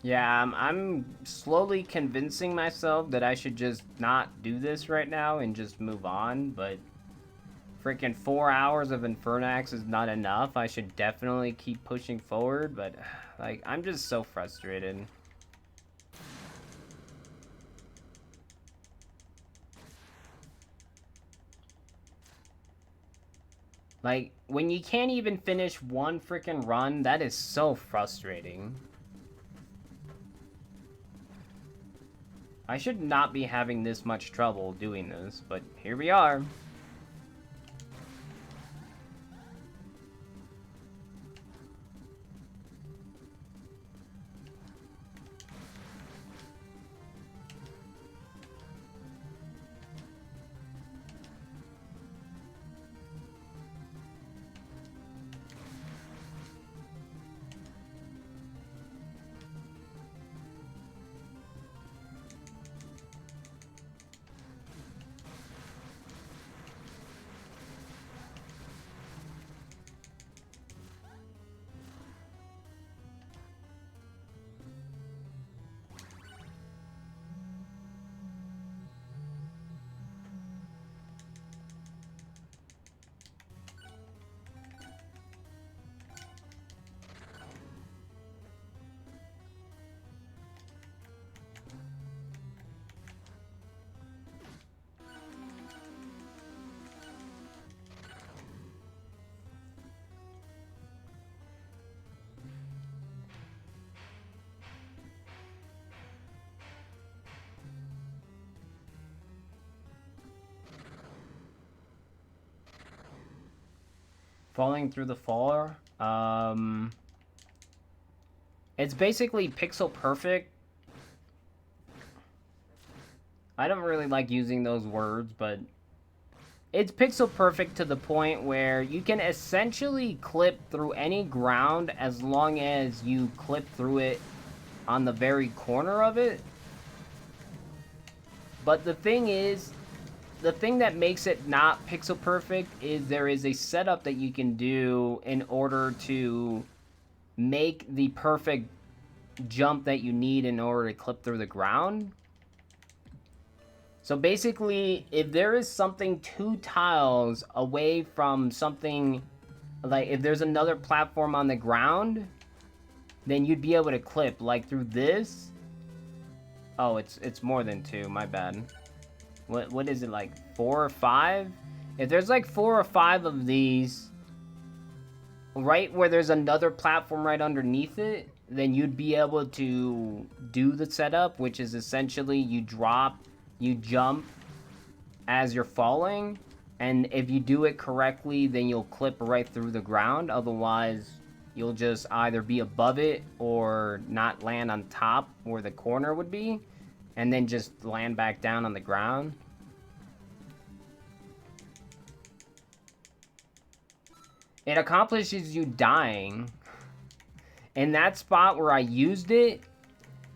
Yeah, I'm slowly convincing myself that I should just not do this right now and just move on, but freaking 4 hours of Infernax is not enough. I should definitely keep pushing forward, but like I'm just so frustrated. Like when you can't even finish one freaking run, that is so frustrating. I should not be having this much trouble doing this, but here we are. Falling through the floor. It's basically pixel perfect. I don't really like using those words, but it's pixel perfect to the point where you can essentially clip through any ground as long as you clip through it on the very corner of it. But the thing is, the thing that makes it not pixel perfect is there is a setup that you can do in order to make the perfect jump that you need in order to clip through the ground. So basically, if there is something 2 tiles away from something, like if there's another platform on the ground, then you'd be able to clip like through this. Oh, it's more than 2, my bad. What is it, like 4 or 5? If there's like 4 or 5 of these right where there's another platform right underneath it, then you'd be able to do the setup, which is essentially you jump as you're falling, and if you do it correctly, then you'll clip right through the ground. Otherwise, you'll just either be above it or not land on top where the corner would be, and then just land back down on the ground. It accomplishes you dying. In that spot where I used it,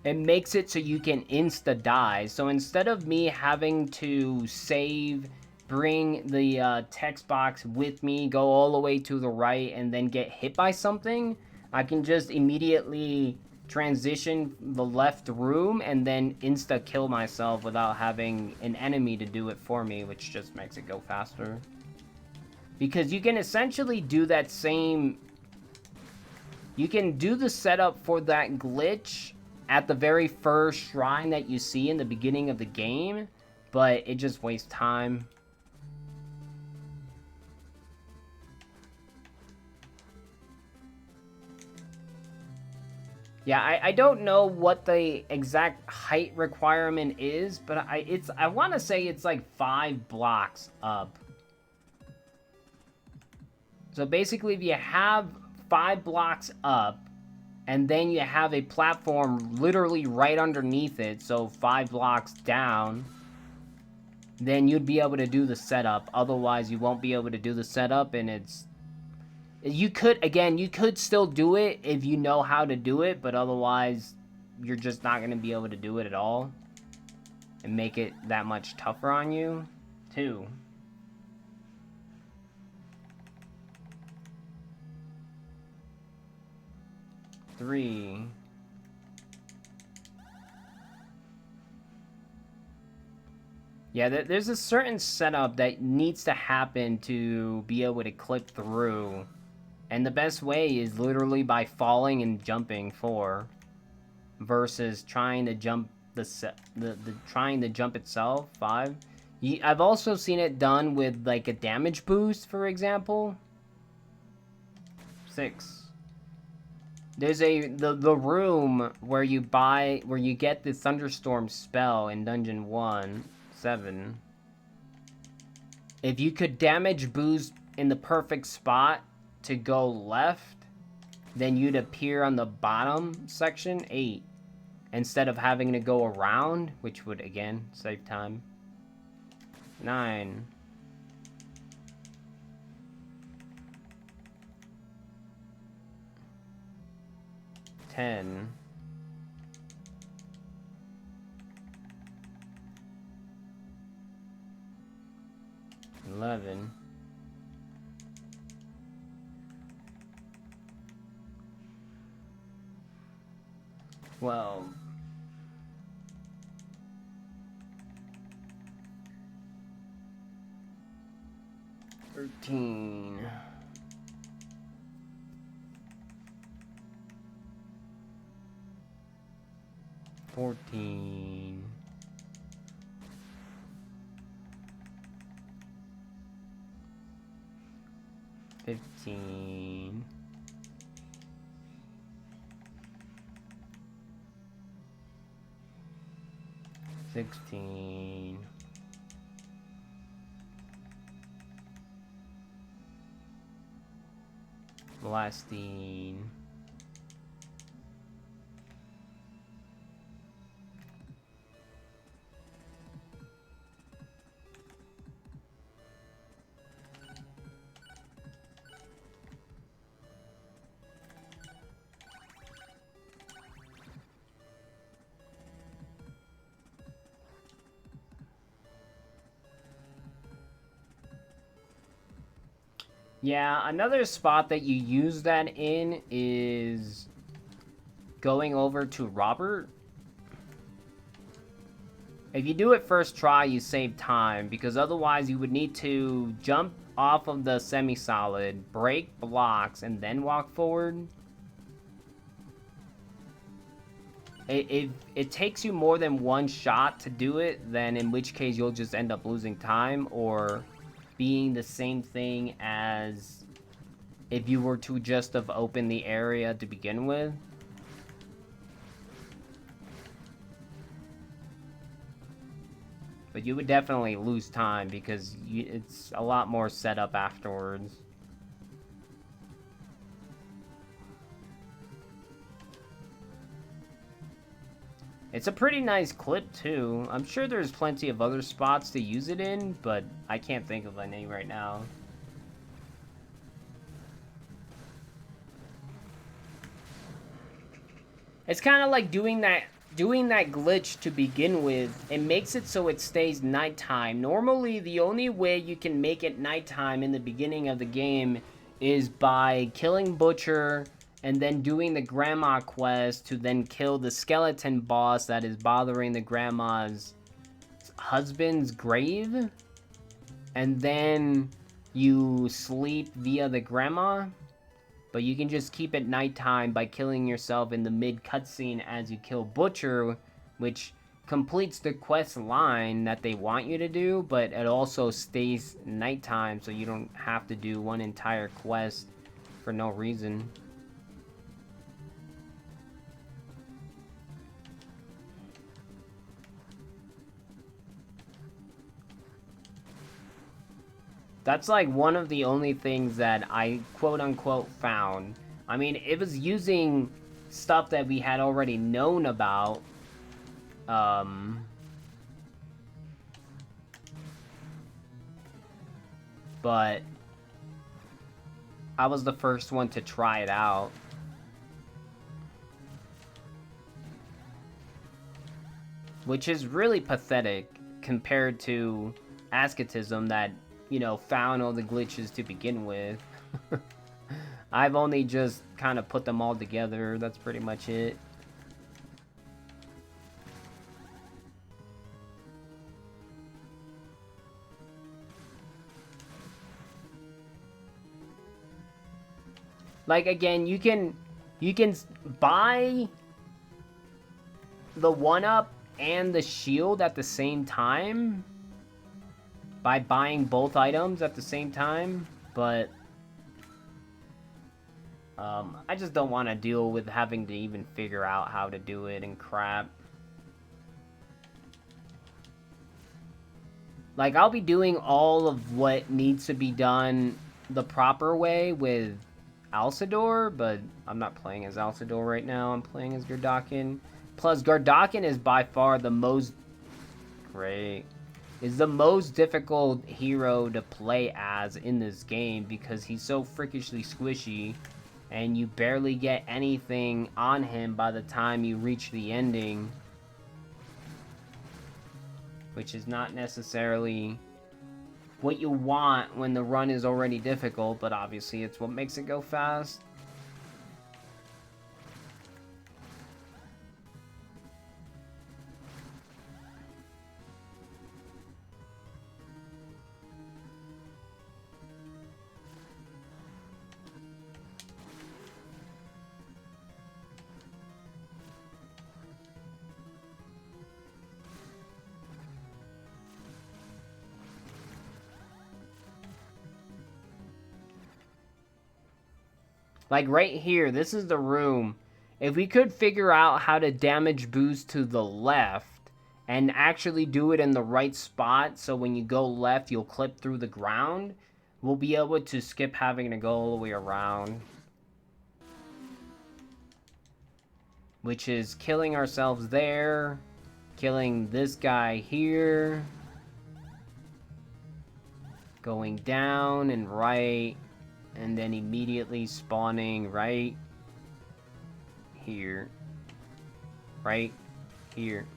it makes it so you can insta-die. So instead of me having to save, bring the text box with me, go all the way to the right, and then get hit by something, I can just immediately transition the left room and then insta-kill myself without having an enemy to do it for me, which just makes it go faster. Because you can essentially do that same... You can do the setup for that glitch at the very first shrine that you see in the beginning of the game, but it just wastes time. Yeah, I don't know what the exact height requirement is, but I want to say it's like 5 blocks up. So basically, if you have 5 blocks up, and then you have a platform literally right underneath it, so 5 blocks down, then you'd be able to do the setup. Otherwise, you won't be able to do the setup, and it's... You could still do it if you know how to do it, but otherwise, you're just not going to be able to do it at all. And make it that much tougher on you. 2. 3. Yeah, there's a certain setup that needs to happen to be able to clip through. And the best way is literally by falling and jumping 4 versus trying to jump trying to jump itself 5. I've also seen it done with like a damage boost, for example. 6. There's the room where you get the thunderstorm spell in dungeon 1, 7. If you could damage boost in the perfect spot to go left, then you'd appear on the bottom section 8 instead of having to go around, which would again save time. 9. 10. 11. 12. 13. 14. 15. 16. 17. Yeah, another spot that you use that in is going over to Robert. If you do it first try, you save time, because otherwise you would need to jump off of the semi-solid, break blocks, and then walk forward. If it takes you more than one shot to do it, then in which case you'll just end up losing time, or being the same thing as if you were to just have opened the area to begin with. But you would definitely lose time because it's a lot more setup afterwards. It's a pretty nice clip too. I'm sure there's plenty of other spots to use it in, but I can't think of any right now. It's kind of like doing that glitch to begin with. It makes it so it stays nighttime. Normally, the only way you can make it nighttime in the beginning of the game is by killing Butcher and then doing the grandma quest to then kill the skeleton boss that is bothering the grandma's husband's grave. And then you sleep via the grandma. But you can just keep it nighttime by killing yourself in the mid cutscene as you kill Butcher, which completes the quest line that they want you to do, but it also stays nighttime, so you don't have to do one entire quest for no reason. That's like one of the only things that I quote-unquote found. I mean, it was using stuff that we had already known about. But I was the first one to try it out. Which is really pathetic compared to Ascetism that, you know, found all the glitches to begin with. I've only just kind of put them all together. That's pretty much it. Like, again, you can buy the 1-up and the shield at the same time by buying both items at the same time, but I just don't want to deal with having to even figure out how to do it and crap. Like, I'll be doing all of what needs to be done the proper way with Alcedor, but I'm not playing as Alcedor right now. I'm playing as Gardakan. Plus, Gardakan is by far the most... Great. Is the most difficult hero to play as in this game because he's so freakishly squishy and you barely get anything on him by the time you reach the ending. Which is not necessarily what you want when the run is already difficult, but obviously it's what makes it go fast. Like right here, this is the room. If we could figure out how to damage boost to the left and actually do it in the right spot, so when you go left, you'll clip through the ground, we'll be able to skip having to go all the way around. Which is killing ourselves there, killing this guy here, going down and right, and then immediately spawning right here. Right here.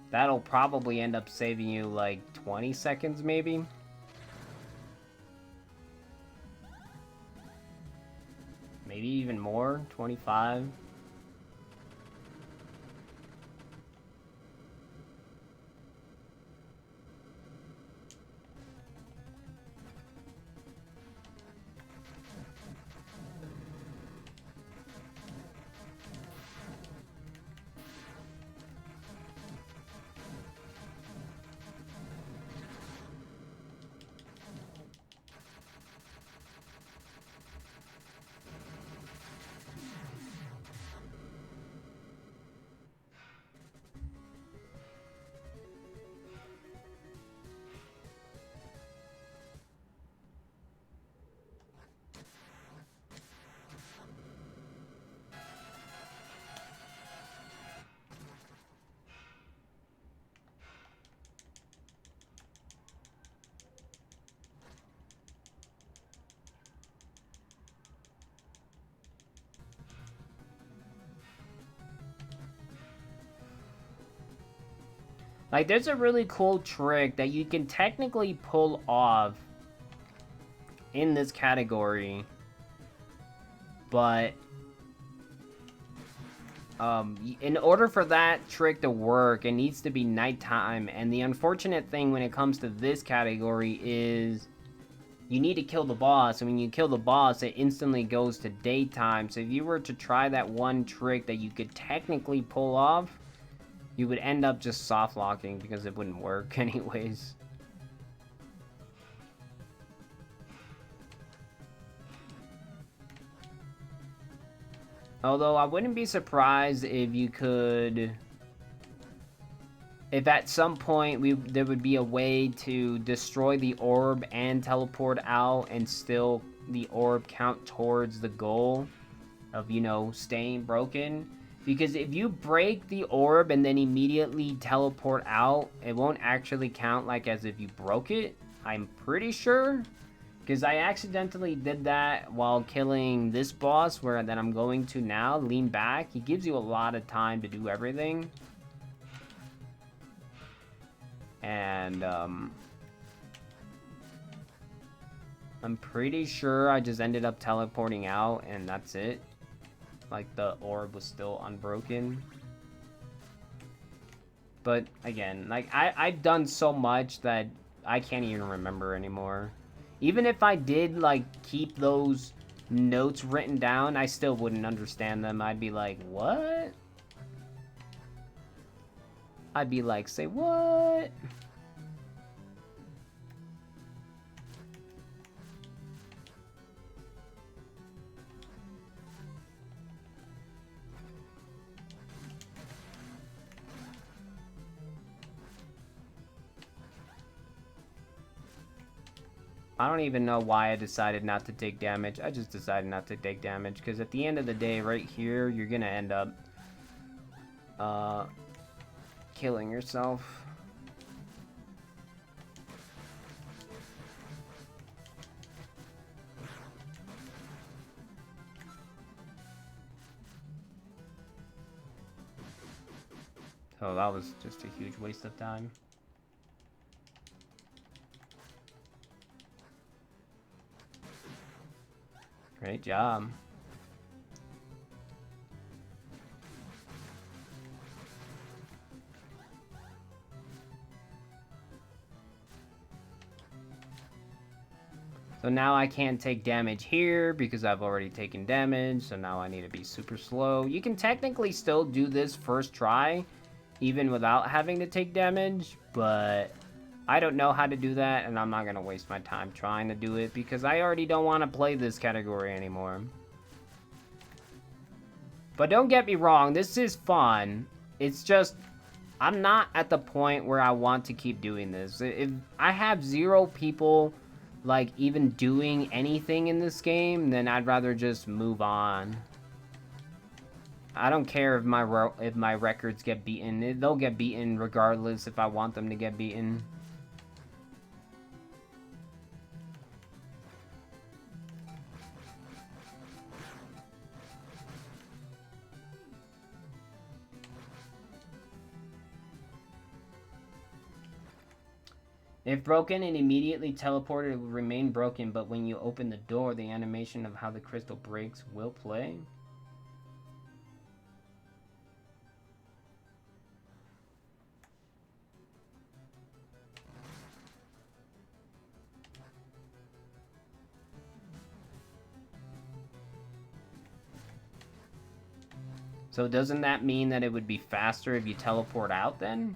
That'll probably end up saving you like 20 seconds maybe. Maybe even more, 25. Like, there's a really cool trick that you can technically pull off in this category, but in order for that trick to work, it needs to be nighttime, and the unfortunate thing when it comes to this category is you need to kill the boss, and when you kill the boss, it instantly goes to daytime. So if you were to try that one trick that you could technically pull off, you would end up just soft locking because it wouldn't work anyways. Although I wouldn't be surprised if you could... If at some point there would be a way to destroy the orb and teleport out and still the orb count towards the goal of, you know, staying broken. Because if you break the orb and then immediately teleport out, it won't actually count like as if you broke it. I'm pretty sure. Because I accidentally did that while killing this boss that I'm going to now, Lean Back. He gives you a lot of time to do everything. And, I'm pretty sure I just ended up teleporting out and that's it. Like, the orb was still unbroken. But, again, like, I've done so much that I can't even remember anymore. Even if I did, like, keep those notes written down, I still wouldn't understand them. I'd be like, what? I'd be like, say what? I don't even know why I decided not to take damage. I just decided not to take damage, because at the end of the day, right here, you're gonna end up killing yourself. So that was just a huge waste of time. Great job. So now I can't take damage here because I've already taken damage, so now I need to be super slow. You can technically still do this first try, even without having to take damage, but I don't know how to do that, and I'm not going to waste my time trying to do it because I already don't want to play this category anymore. But don't get me wrong, this is fun. It's just, I'm not at the point where I want to keep doing this. If I have 0 people, like, even doing anything in this game, then I'd rather just move on. I don't care if my records get beaten. They'll get beaten regardless if I want them to get beaten. If broken and immediately teleported, it will remain broken, but when you open the door, the animation of how the crystal breaks will play. So doesn't that mean that it would be faster if you teleport out then?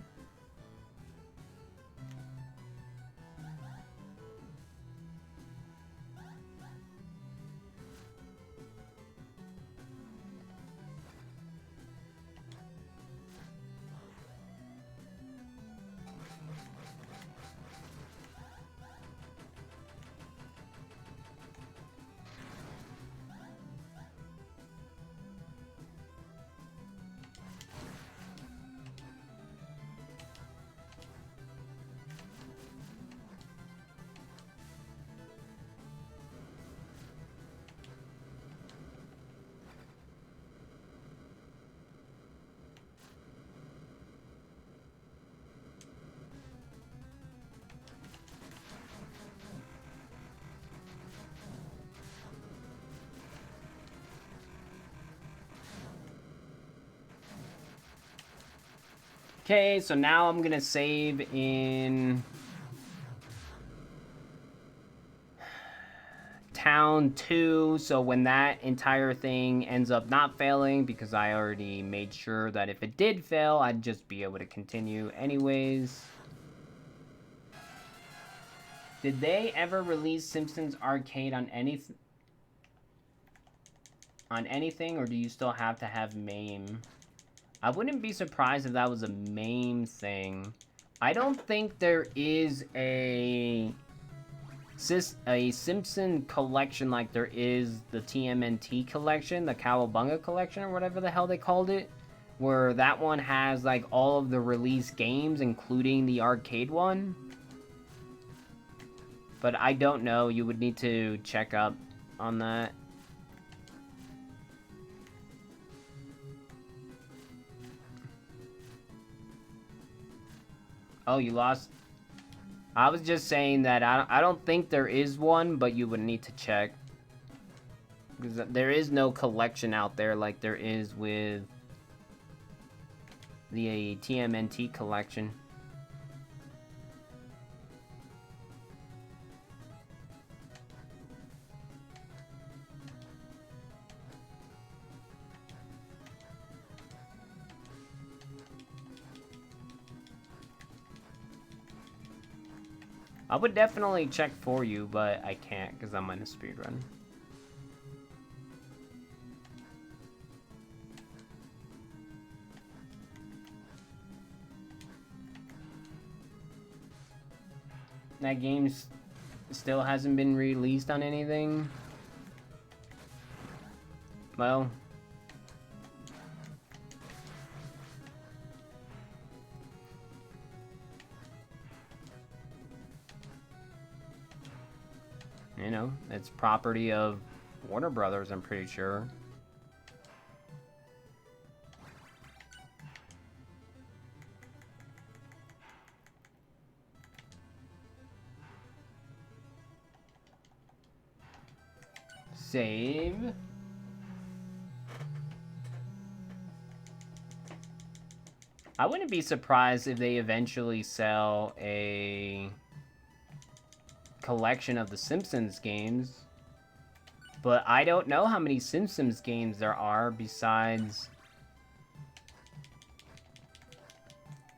Okay, so now I'm gonna save in Town 2, so when that entire thing ends up not failing, because I already made sure that if it did fail, I'd just be able to continue anyways. Did they ever release Simpsons Arcade on anything, or do you still have to have MAME? I wouldn't be surprised if that was a MAME thing. I don't think there is a Simpson collection like there is the TMNT collection, the Cowabunga collection, or whatever the hell they called it, where that one has like all of the release games, including the arcade one. But I don't know. You would need to check up on that. Oh, you lost? I was just saying that I don't think there is one, but you would need to check. Because there is no collection out there like there is with the TMNT collection. I would definitely check for you, but I can't because I'm on a speedrun. That game still hasn't been released on anything. Well, you know, it's property of Warner Brothers, I'm pretty sure. Save. I wouldn't be surprised if they eventually sell a collection of the Simpsons games. But I don't know how many Simpsons games there are besides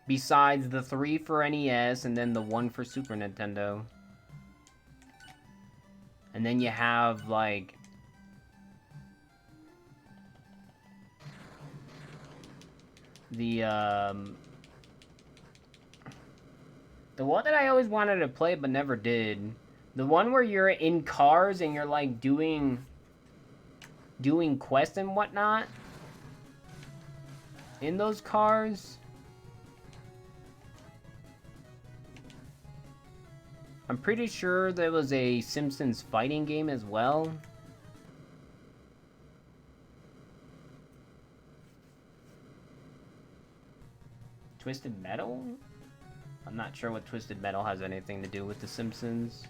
the 3 for NES and then the 1 for Super Nintendo. And then you have, like, the one that I always wanted to play but never did. The one where you're in cars and you're, like, doing quests and whatnot in those cars. I'm pretty sure there was a Simpsons fighting game as well. Twisted Metal? I'm not sure what Twisted Metal has anything to do with The Simpsons.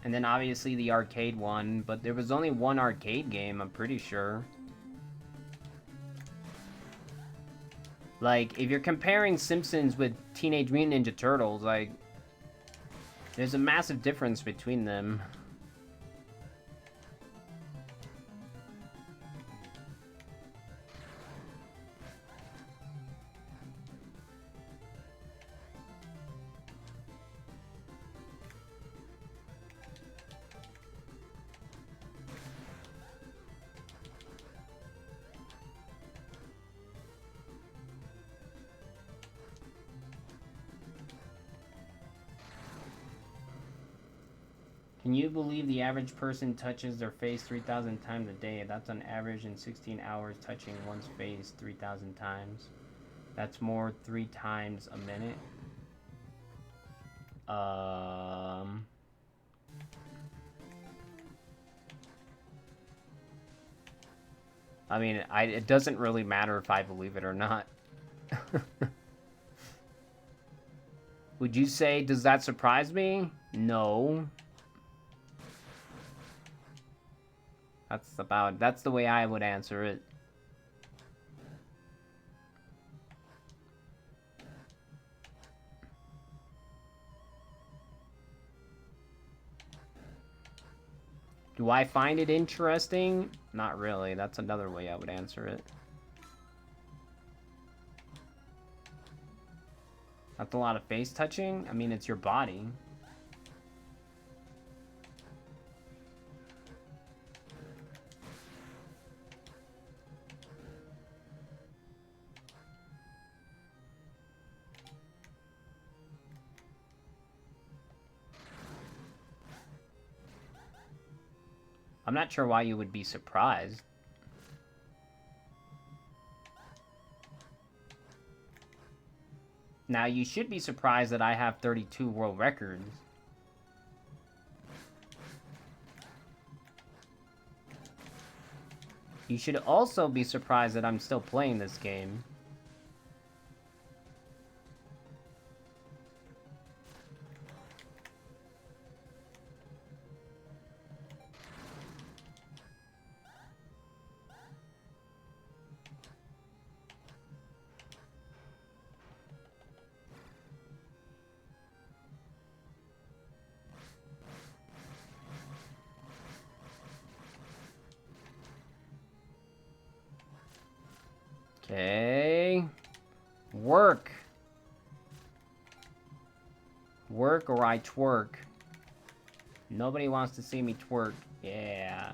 And then obviously the arcade one, but there was only one arcade game, I'm pretty sure. Like, if you're comparing Simpsons with Teenage Mutant Ninja Turtles, like, there's a massive difference between them. Can you believe the average person touches their face 3,000 times a day? That's on average in 16 hours touching one's face 3,000 times. That's more 3 times a minute. I mean, it doesn't really matter if I believe it or not. Would you say, does that surprise me? No. That's the way I would answer it. Do I find it interesting? Not really. That's another way I would answer it. That's a lot of face touching. I mean, it's your body. I'm not sure why you would be surprised. Now, you should be surprised that I have 32 world records. You should also be surprised that I'm still playing this game. Okay. Work. Work or I twerk. Nobody wants to see me twerk. Yeah.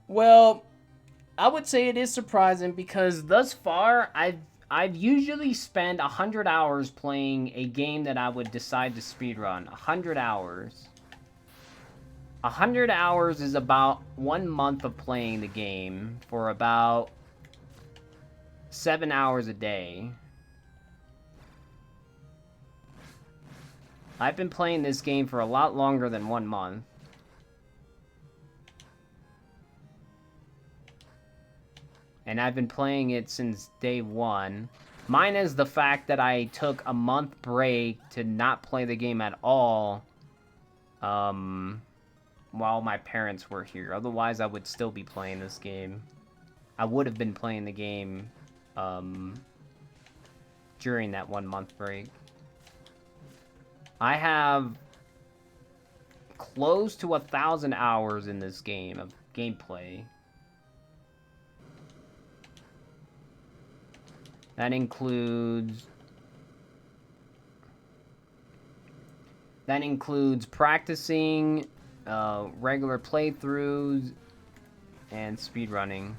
Well, I would say it is surprising because thus far I've usually spent 100 hours playing a game that I would decide to speedrun. 100 hours. 100 hours is about 1 month of playing the game for about 7 hours a day. I've been playing this game for a lot longer than 1 month. And I've been playing it since day one. Minus the fact that I took a month break to not play the game at all. While my parents were here. Otherwise, I would still be playing this game. I would have been playing the game, during that 1 month break. I have close to 1,000 hours in this game of gameplay. That includes practicing, regular playthroughs, and speedrunning.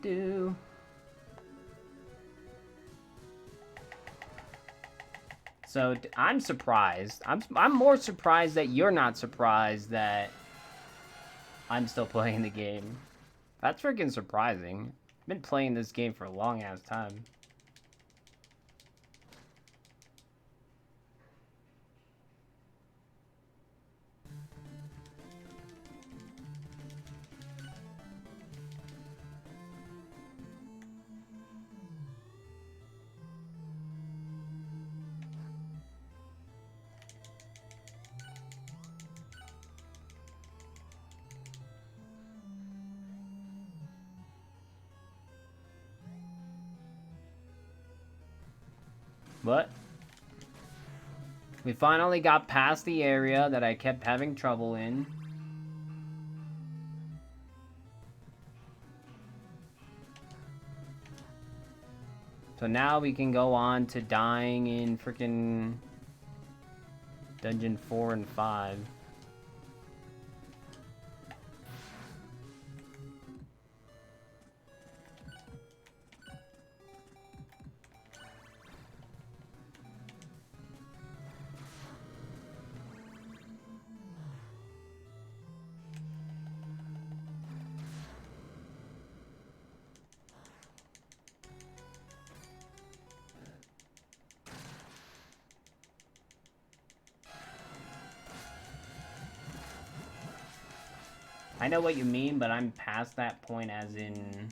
Do. So I'm surprised. I'm more surprised that you're not surprised that I'm still playing the game. That's freaking surprising. I've been playing this game for a long ass time. What? We finally got past the area that I kept having trouble in. So now we can go on to dying in frickin' Dungeon 4 and 5. I know what you mean, but I'm past that point as in...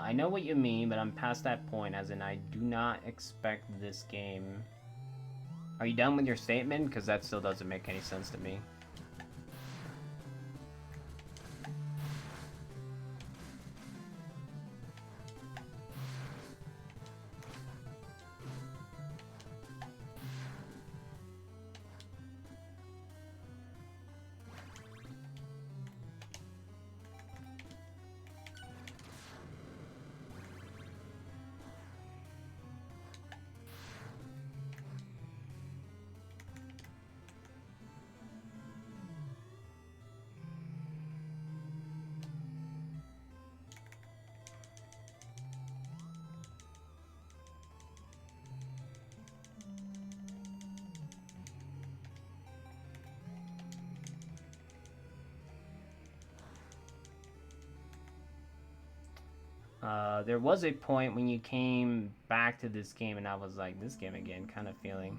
I know what you mean, but I'm past that point, as in I do not expect this game... Are you done with your statement? Because that still doesn't make any sense to me. There was a point when you came back to this game and I was like, this game again kind of feeling.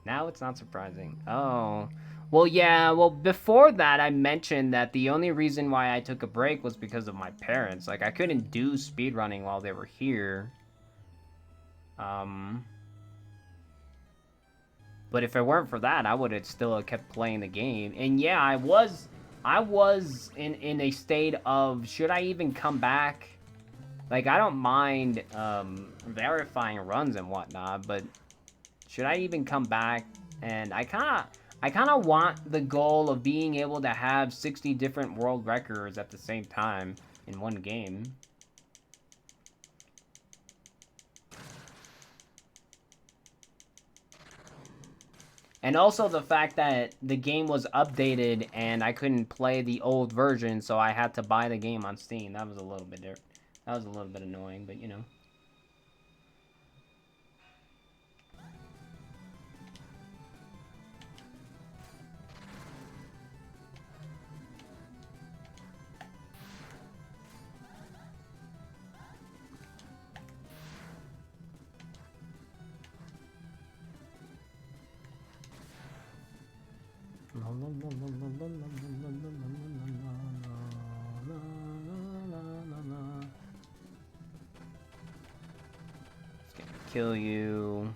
Now it's not surprising. Oh. Well, yeah, well, before that, I mentioned that the only reason why I took a break was because of my parents. Like, I couldn't do speedrunning while they were here. But if it weren't for that, I would have still kept playing the game. And yeah, I was in a state of, should I even come back? Like, I don't mind verifying runs and whatnot, but should I even come back? And I kind of want the goal of being able to have 60 different world records at the same time in one game. And also the fact that the game was updated and I couldn't play the old version, so I had to buy the game on Steam. That was a little bit annoying, but you know. It's gonna kill you.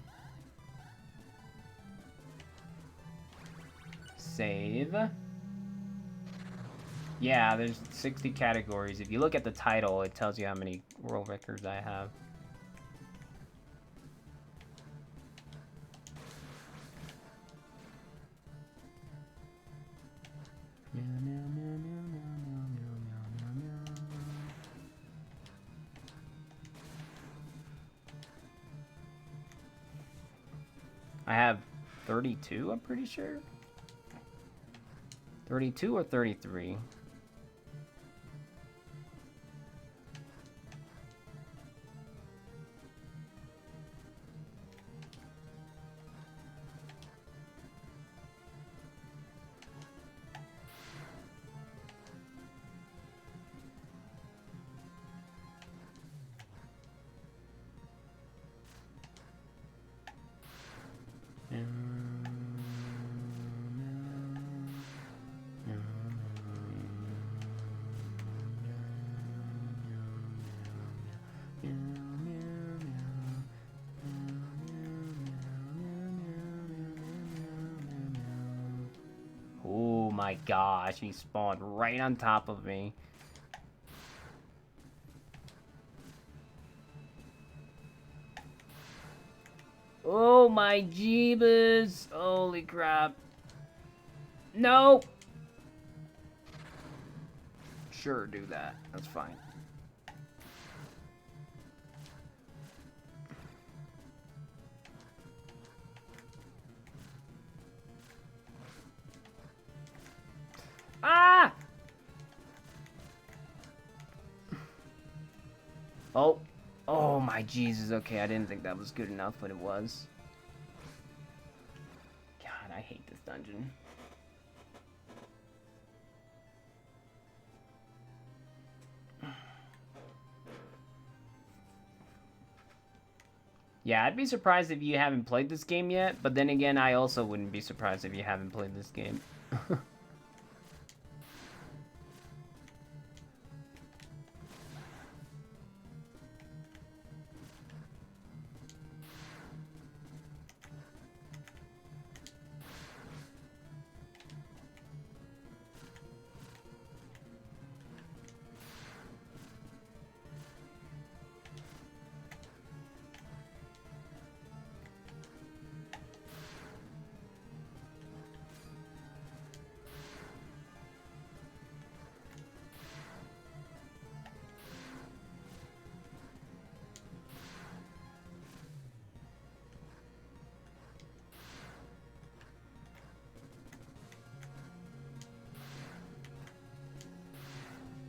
Save. Yeah, there's 60 categories. If you look at the title, it tells you how many world records I have. I have 32, I'm pretty sure. 32 or 33. Oh my gosh, he spawned right on top of me. Oh my jeebus! Holy crap. No! Sure, do that. That's fine. Ah! Oh. Oh my Jesus. Okay, I didn't think that was good enough, but it was. God, I hate this dungeon. Yeah, I'd be surprised if you haven't played this game yet, but then again, I also wouldn't be surprised if you haven't played this game.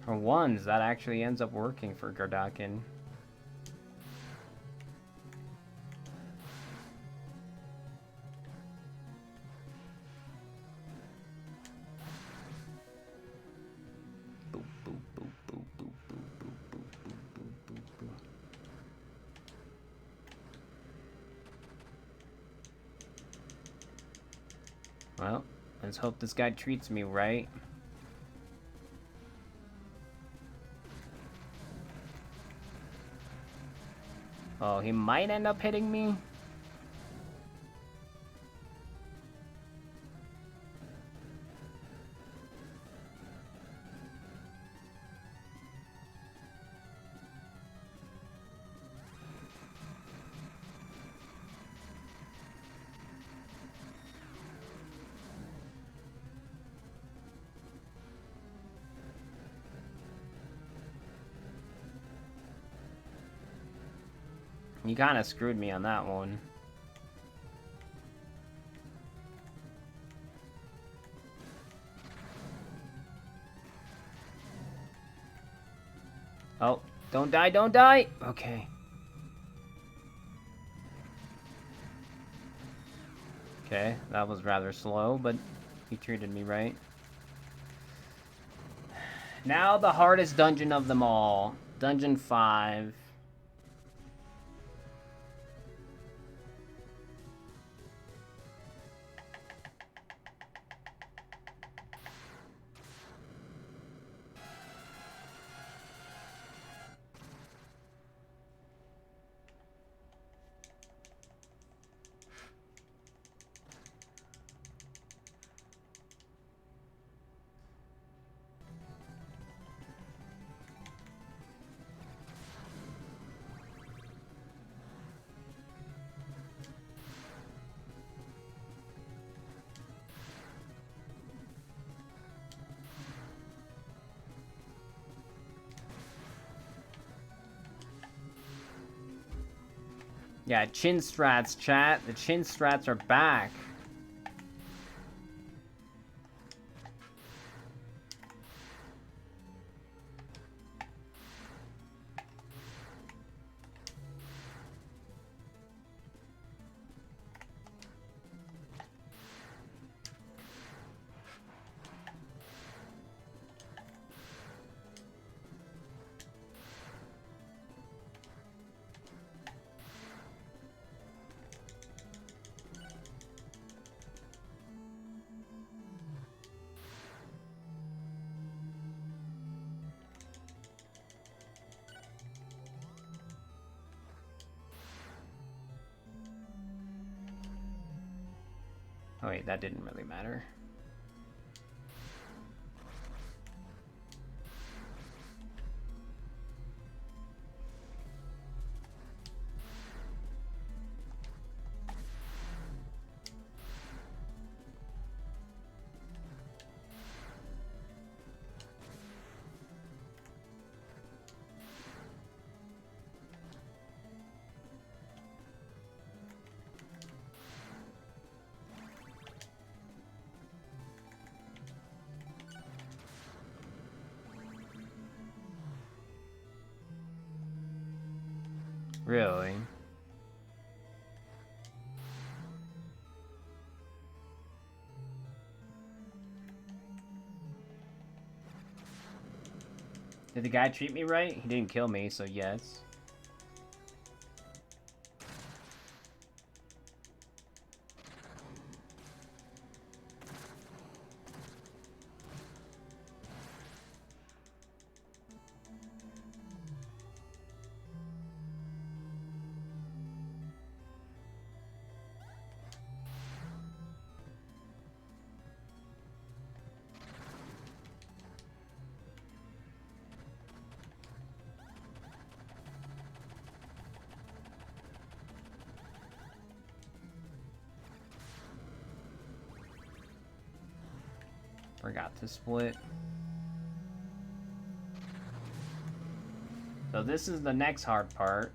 For once, that actually ends up working for Gardakan. Well, let's hope this guy treats me right. Oh, he might end up hitting me. You kind of screwed me on that one. Oh, don't die, don't die! Okay. Okay, that was rather slow, but he treated me right. Now the hardest dungeon of them all. Dungeon 5. Yeah, chin strats, chat. The chin strats are back. Oh wait, that didn't really matter. Really? Did the guy treat me right? He didn't kill me, so yes. Forgot to split. So this is the next hard part.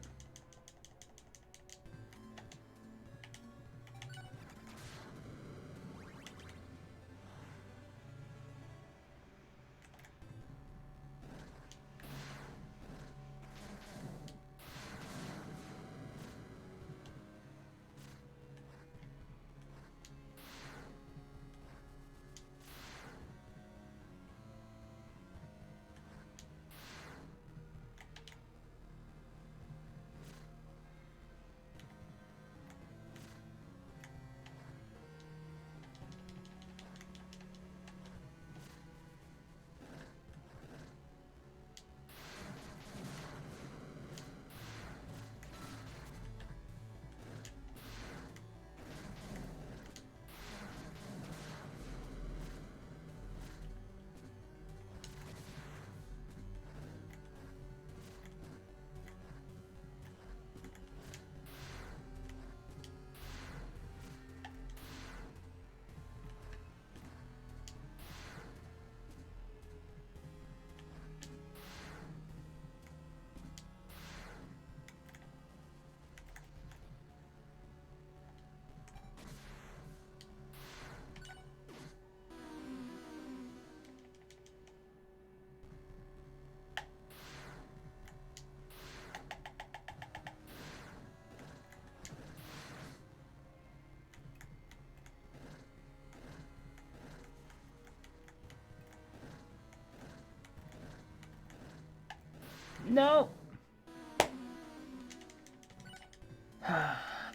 No!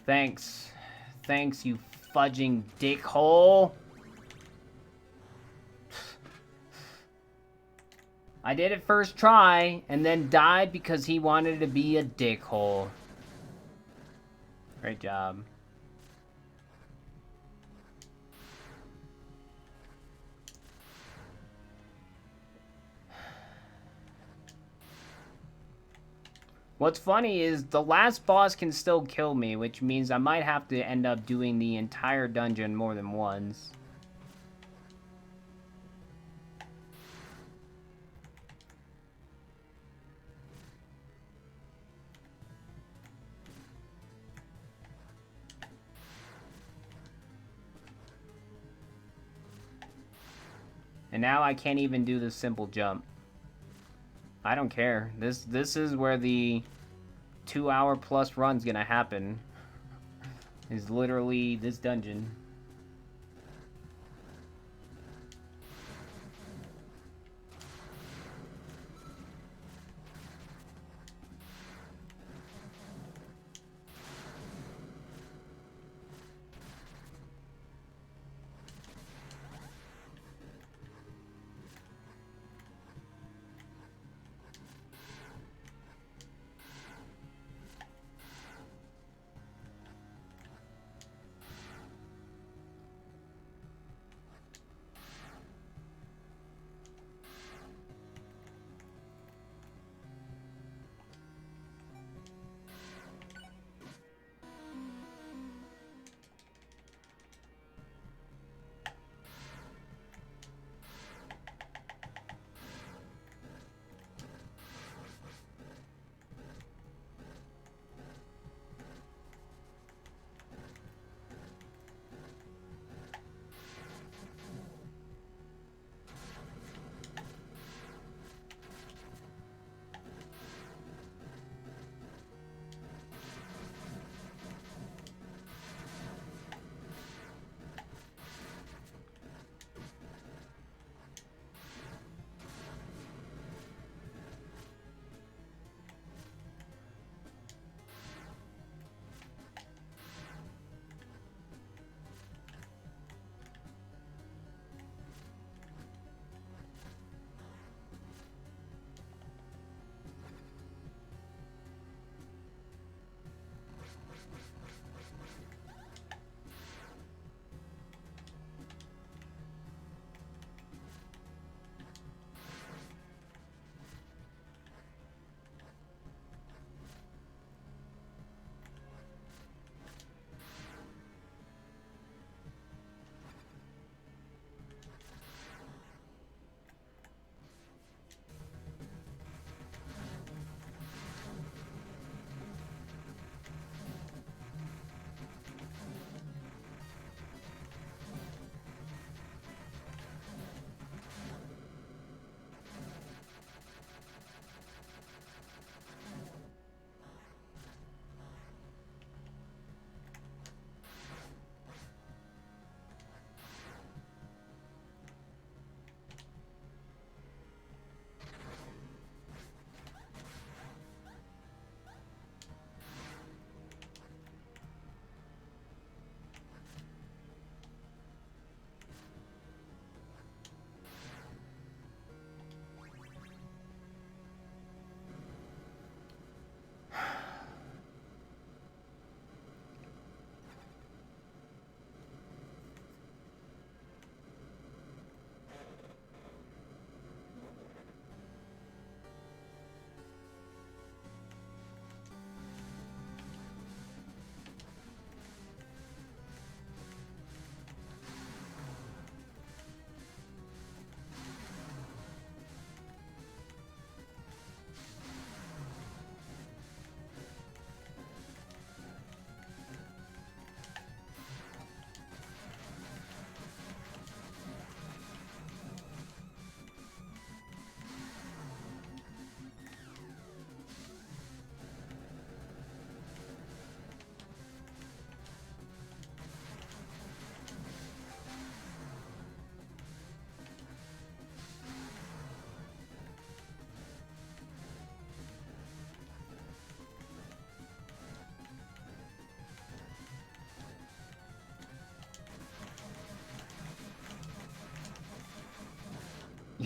Thanks. Thanks, you fudging dickhole. I did it first try, and then died because he wanted to be a dickhole. Great job. What's funny is the last boss can still kill me, which means I might have to end up doing the entire dungeon more than once. And now I can't even do the simple jump. I don't care. This is where the 2-hour plus run's gonna happen. Is literally this dungeon.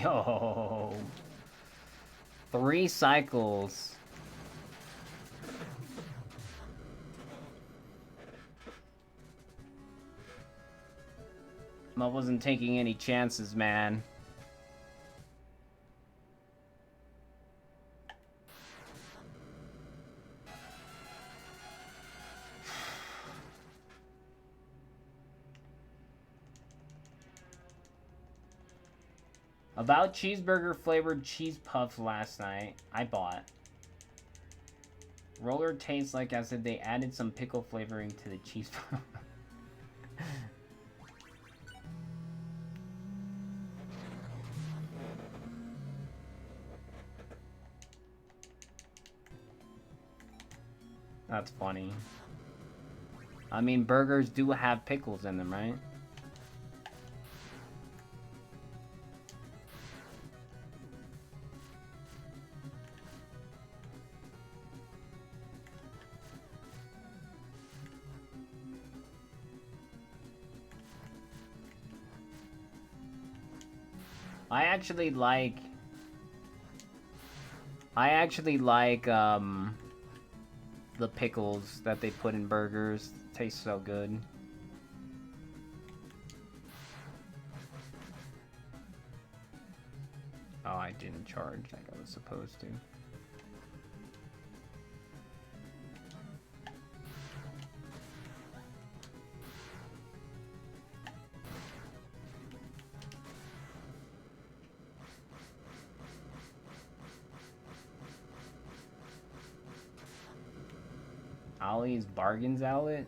Yo. 3 cycles. I wasn't taking any chances, man. About cheeseburger flavored cheese puffs last night. I bought. Roller tastes like as if they added some pickle flavoring to the cheese puff. That's funny. I mean, burgers do have pickles in them, right? I actually like the pickles that they put in burgers. Tastes so good. Oh, I didn't charge like I was supposed to. Ollie's Bargains Outlet?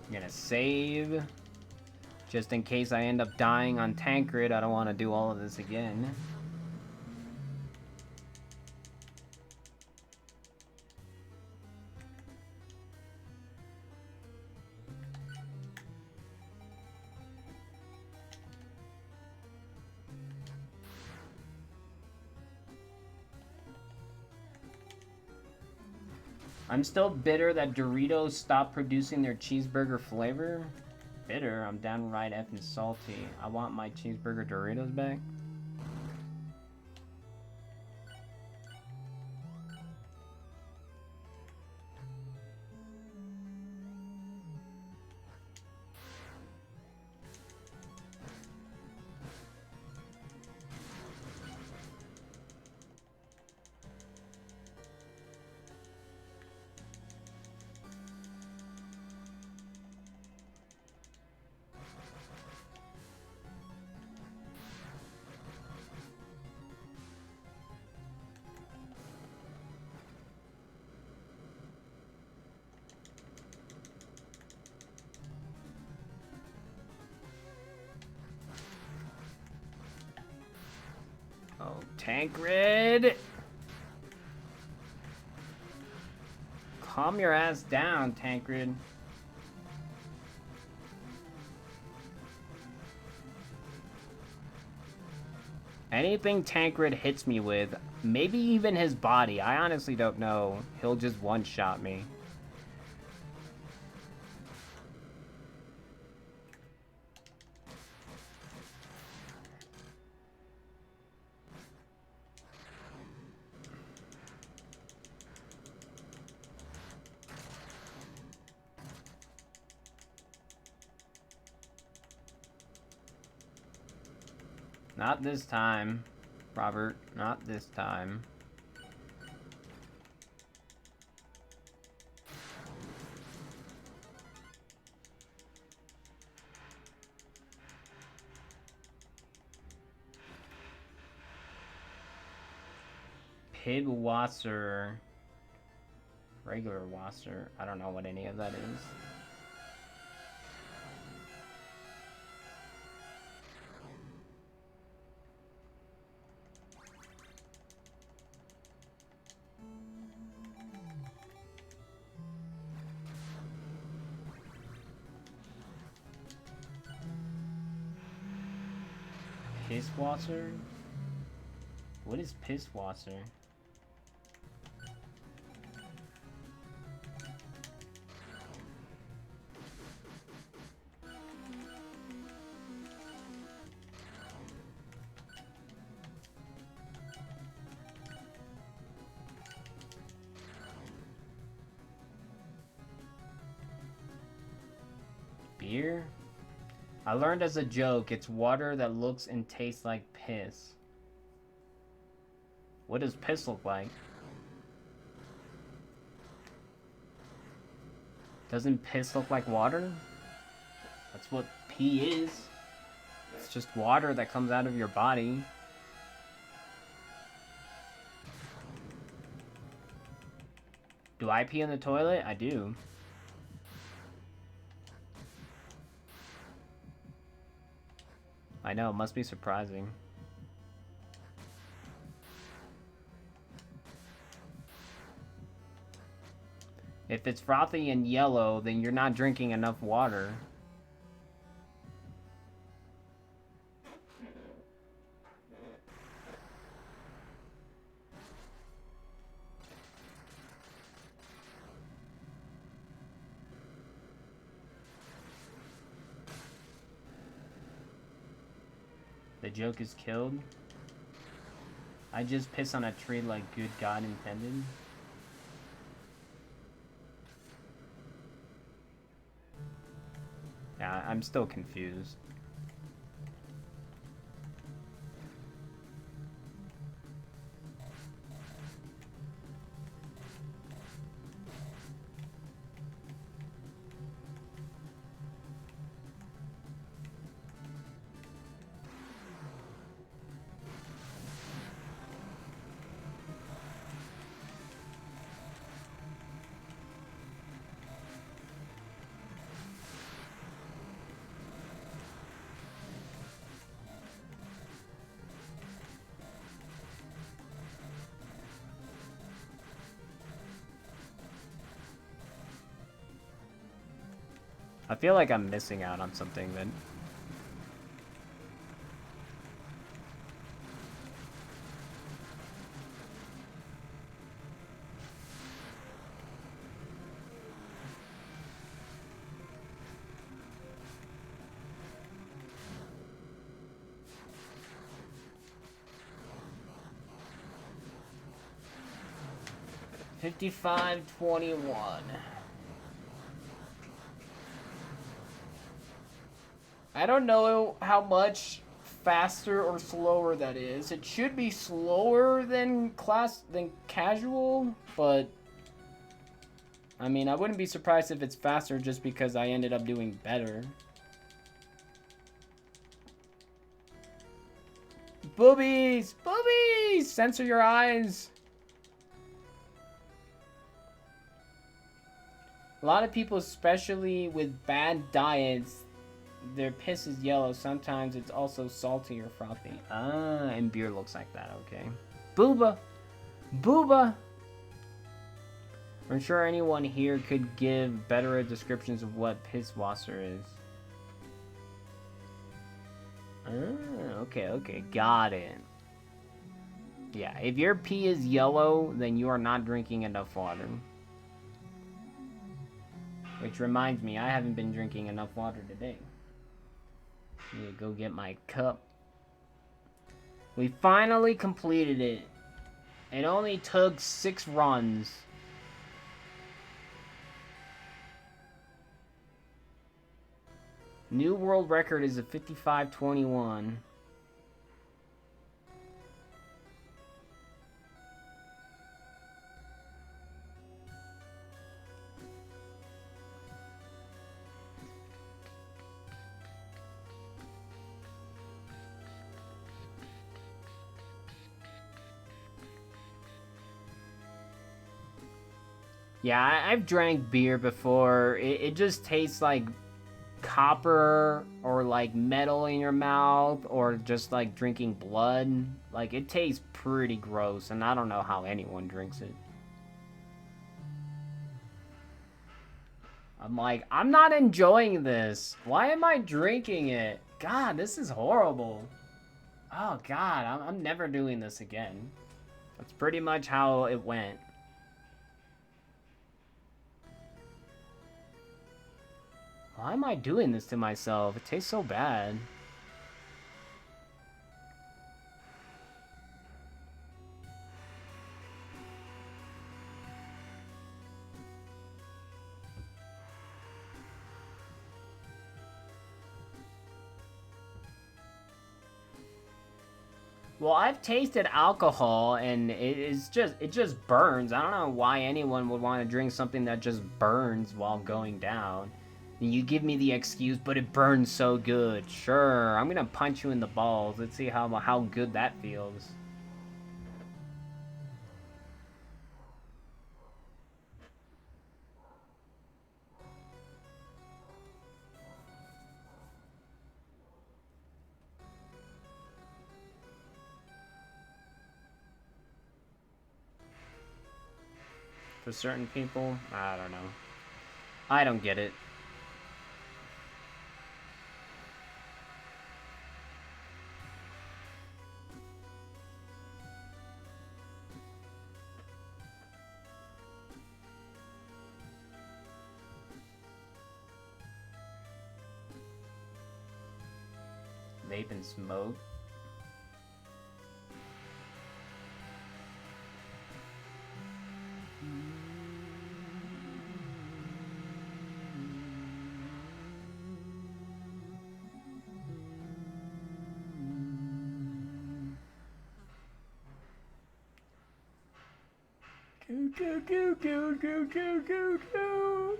I'm gonna save. Just in case I end up dying on Tancred, I don't want to do all of this again. I'm still bitter that Doritos stopped producing their cheeseburger flavor. Bitter? I'm downright effing salty. I want my cheeseburger Doritos back. Oh, Tancred! Calm your ass down, Tancred. Anything Tancred hits me with, maybe even his body, I honestly don't know. He'll just one-shot me. Not this time, Robert. Not this time. Pidwasser. Regular Wasser. I don't know what any of that is. Pisswasser? What is Pisswasser? beer? I learned as a joke, it's water that looks and tastes like piss. What does piss look like? Doesn't piss look like water? That's what pee is. It's just water that comes out of your body. Do I pee in the toilet? I do. I know, it must be surprising. If it's frothy and yellow, then you're not drinking enough water. The joke is killed. I just piss on a tree like good God intended. Yeah, I'm still confused. I feel like I'm missing out on something then. $55.21. I don't know how much faster or slower that is. It should be slower than casual, but I mean, I wouldn't be surprised if it's faster just because I ended up doing better. Boobies! Boobies! Censor your eyes! A lot of people, especially with bad diets, their piss is yellow. Sometimes it's also salty or frothy. Ah, and beer looks like that, okay. Booba! Booba! I'm sure anyone here could give better descriptions of what pisswasser is. Ah, okay, got it. Yeah, if your pee is yellow, then you are not drinking enough water. Which reminds me, I haven't been drinking enough water today. Need to go get my cup. We finally completed it. It only took 6 runs. New world record is a 55.21. Yeah, I've drank beer before. It just tastes like copper or like metal in your mouth or just like drinking blood. Like, it tastes pretty gross, and I don't know how anyone drinks it. I'm like, I'm not enjoying this. Why am I drinking it? God, this is horrible. Oh God, I'm never doing this again. That's pretty much how it went. Why am I doing this to myself? It tastes so bad. Well, I've tasted alcohol, and it just burns. I don't know why anyone would want to drink something that just burns while going down. And you give me the excuse, but it burns so good. Sure, I'm gonna punch you in the balls. Let's see how good that feels. For certain people, I don't know. I don't get it. Vape and smoke. Go, go, go, go, go, go, go, go.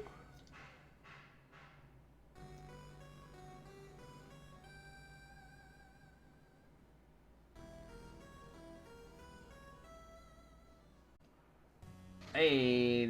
Hey,